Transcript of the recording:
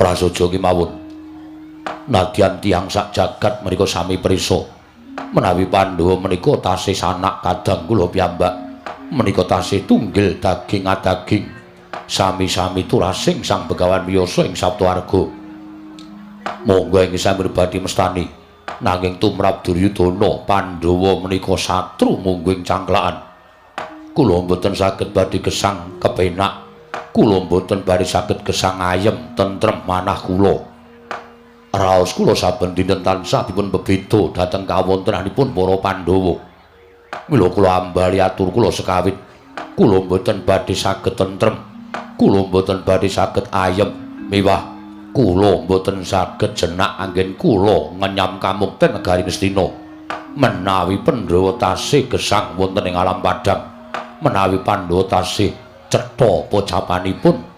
prasaja kemawon nadyan tiyang sak jagat menika sami prisa menawi Pandhawa menika tasih sanak kadang kula piyambak menika tasih tunggil daging adaging sami-sami turasing Sang Begawan Wiyasa ing Saptawarga monggo ing sami badhe mestani nanging tumrap Duryudana Pandhawa menika satru munggo ing cangklakan kula mboten saged badhe gesang kepenak kula mboten badhe saged gesang ayem tentrem manah kula raos kula saben dinten tansah dipun bebeda dhateng kawontenanipun para Pandhawa mila kula ambali atur kula sekawit kula mboten badhe saged tentrem kula mboten badhe saged ayem miwah kula mboten saged jenak anggen kula ngenyam kamukten negari Ngastina menawi Pandhawa tasih gesang wonten ing alam padang menawi Pandhawa tasih cetha pocapanipun